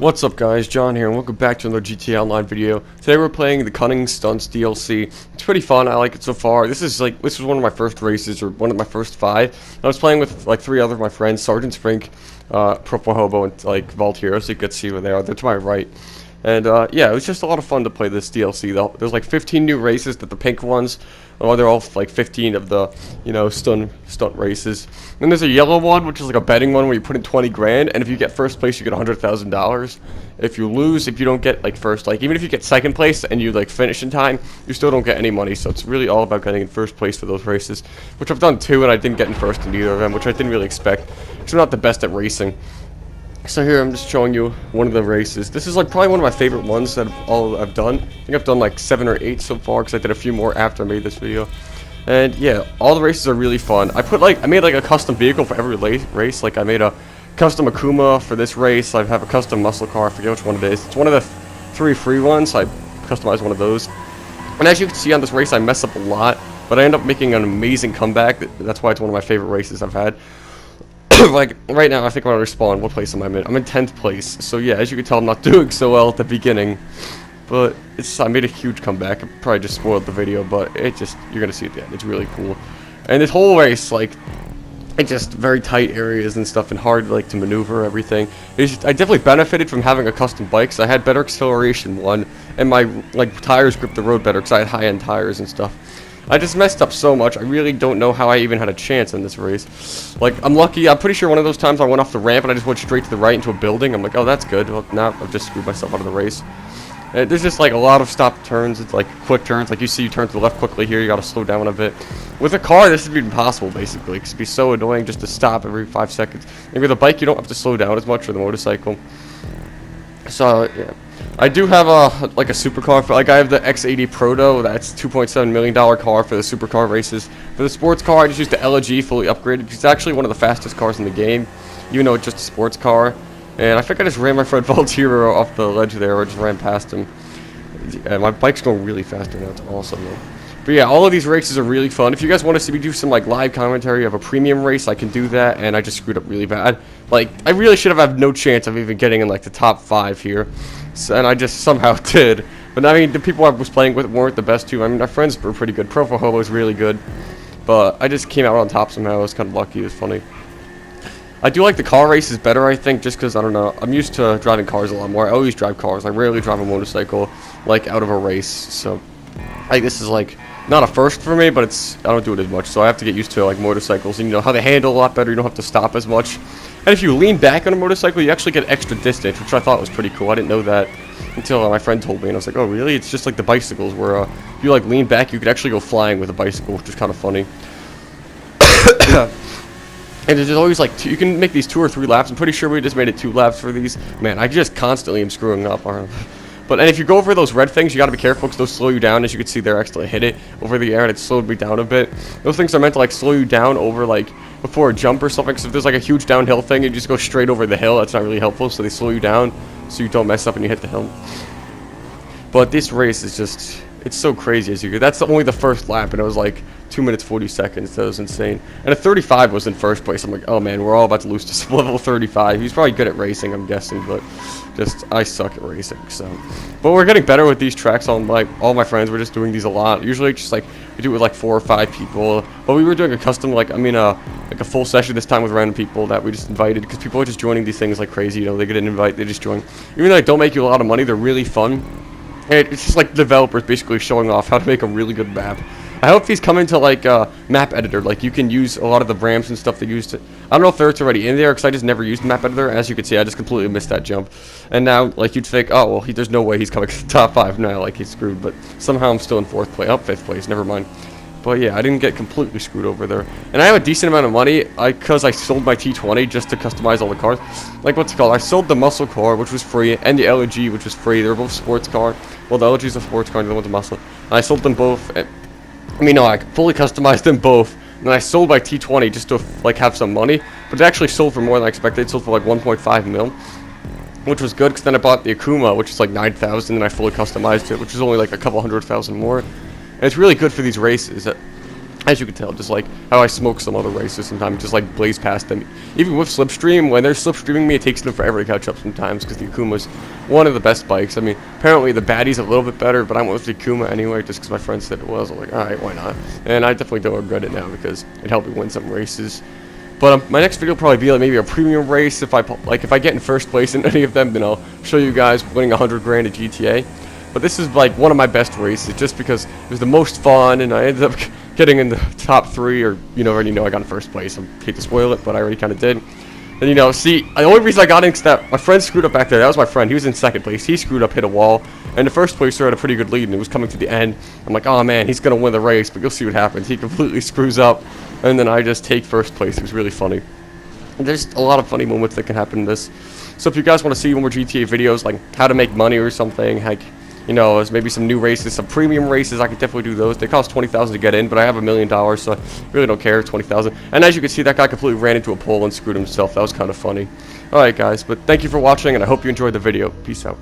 What's up guys, John here and welcome back to another GTA Online video. Today we're playing the Cunning Stunts DLC. It's pretty fun, I like it so far. This was one of my first races, or one of my first 5. I was playing with like 3 other of my friends, Sergeant Sprink, Purple Hobo, and like Vault Hero, so you could see where they are. They're to my right. And yeah, it was just a lot of fun to play this DLC. There's like 15 new races, that the pink ones, they're all like 15 of the, you know, stunt races. Then there's a yellow one, which is like a betting one where you put in 20 grand, and if you get first place, you get $100,000. If you lose, if you don't get like first, like even if you get second place and you like finish in time, you still don't get any money. So it's really all about getting in first place for those races, which I've done 2, and I didn't get in first in either of them, which I didn't really expect, because I'm not the best at racing. So here I'm just showing you one of the races. This is like probably one of my favorite ones that I've done. I think I've done like 7 or 8 so far, because I did a few more after I made this video. And yeah, all the races are really fun. I made like a custom vehicle for every race. Like I made a custom Akuma for this race. I have a custom muscle car. I forget which one it is. It's one of the 3 free ones. I customized one of those. And as you can see on this race, I mess up a lot, but I end up making an amazing comeback. That's why it's one of my favorite races I've had. Like, right now, I think when I respawn, what place am I in? I'm in 10th place. So yeah, as you can tell, I'm not doing so well at the beginning. But I made a huge comeback. I probably just spoiled the video, but you're gonna see it at the end. It's really cool. And this whole race, like, it's just very tight areas and stuff, and hard, like, to maneuver everything. I definitely benefited from having a custom bike, because I had better acceleration, and my, like, tires grip the road better, because I had high-end tires and stuff. I just messed up so much. I really don't know how I even had a chance in this race. Like, I'm lucky. I'm pretty sure one of those times I went off the ramp and I just went straight to the right into a building. I'm like, oh, that's good. Well, now I've just screwed myself out of the race. And there's just like a lot of stop turns. It's like quick turns. Like you see, you turn to the left quickly here. You got to slow down a bit. With a car, this would be impossible basically, because it'd be so annoying just to stop every 5 seconds. And with a bike, you don't have to slow down as much, or the motorcycle. So yeah. I do have a supercar. Like I have the X80 Proto. That's $2.7 million car for the supercar races. For the sports car, I just used the LG fully upgraded. It's actually one of the fastest cars in the game, even though it's just a sports car. And I think I just ran my friend Vault Hero off the ledge there, or just ran past him. And my bike's going really fast now. It's awesome, though. But yeah, all of these races are really fun. If you guys want to see me do some like live commentary of a premium race, I can do that. And I just screwed up really bad. Like I really should have had no chance of even getting in like the top 5 here. So, and I just somehow did. But I mean, the people I was playing with weren't the best too. I mean, my friends were pretty good. Purple Hobo was really good. But I just came out on top somehow. I was kind of lucky. It was funny. I do like the car races better, I think, just because, I don't know, I'm used to driving cars a lot more. I always drive cars. I rarely drive a motorcycle, like, out of a race. So, this is, like, not a first for me, but I don't do it as much. So I have to get used to, like, motorcycles. And, you know, how they handle a lot better. You don't have to stop as much. And if you lean back on a motorcycle, you actually get extra distance, which I thought was pretty cool. I didn't know that until my friend told me. And I was like, oh, really? It's just like the bicycles, where if you, like, lean back, you could actually go flying with a bicycle, which is kind of funny. And there's always like you can make these 2 or 3 laps. I'm pretty sure we just made it 2 laps for these. Man, I just constantly am screwing up. And if you go over those red things, you got to be careful, because they'll slow you down. As you can see there, I actually hit it over the air and it slowed me down a bit. Those things are meant to like slow you down over like before a jump or something. So if there's like a huge downhill thing, you just go straight over the hill. That's not really helpful. So they slow you down so you don't mess up and you hit the hill. But this race is just, it's so crazy as you go. That's only the first lap, and it was like 2 minutes 40 seconds. That was insane. And a 35 was in first place. I'm like, oh man, we're all about to lose to level 35. He's probably good at racing, I'm guessing, but just I suck at racing. So, but we're getting better with these tracks. All my friends, we're just doing these a lot. Usually, just like we do it with like 4 or 5 people. But we were doing a custom, like a full session this time with random people that we just invited, because people are just joining these things like crazy. You know, they get an invite, they just join. Even though they don't make you a lot of money, they're really fun. And it's just like developers basically showing off how to make a really good map. I hope these come into like map editor. Like you can use a lot of the ramps and stuff they used. I don't know if it's already in there, because I just never used map editor. As you can see, I just completely missed that jump. And now, like you'd think, oh well, there's no way he's coming to the top 5 now. Like he's screwed. But somehow I'm still in 4th place, 5th place. Never mind. But yeah, I didn't get completely screwed over there. And I have a decent amount of money, because I sold my T20 just to customize all the cars. Like, what's it called? I sold the muscle car, which was free, and the LG, which was free. They were both sports car. Well, the LG's a sports car, and the one's a muscle. And I sold them both. No, I fully customized them both. And then I sold my T20 just to, like, have some money. But it actually sold for more than I expected. It sold for, like, 1.5 mil. Which was good, because then I bought the Akuma, which is, like, 9,000, and I fully customized it, which is only, like, a couple $100,000 more. And it's really good for these races. As you can tell, just like how I smoke some other races sometimes, just like blaze past them. Even with slipstream, when they're slipstreaming me, it takes them forever to catch up sometimes, because the Akuma's one of the best bikes. I mean, apparently the Baddie's a little bit better, but I went with the Akuma anyway, just because my friend said it was. I was like, alright, why not? And I definitely don't regret it now, because it helped me win some races. But my next video will probably be like maybe a premium race. If I get in first place in any of them, then I'll show you guys winning 100 grand at GTA. But this is like one of my best races, just because it was the most fun, and I ended up getting in the top 3, or already know I got in first place. I hate to spoil it, but I already kind of did. And see, the only reason I got in is that my friend screwed up back there. That was my friend. He was in second place. He screwed up, hit a wall, and the first placer had a pretty good lead, and it was coming to the end. I'm like, oh man, he's gonna win the race, but you'll see what happens. He completely screws up, and then I just take first place. It was really funny. And there's a lot of funny moments that can happen in this. So if you guys want to see more GTA videos, like how to make money or something, like there's maybe some new races, some premium races, I could definitely do those. They cost $20,000 to get in, but I have $1 million, so I really don't care. 20,000. And as you can see, that guy completely ran into a pole and screwed himself. That was kind of funny. Alright guys, but thank you for watching, and I hope you enjoyed the video. Peace out.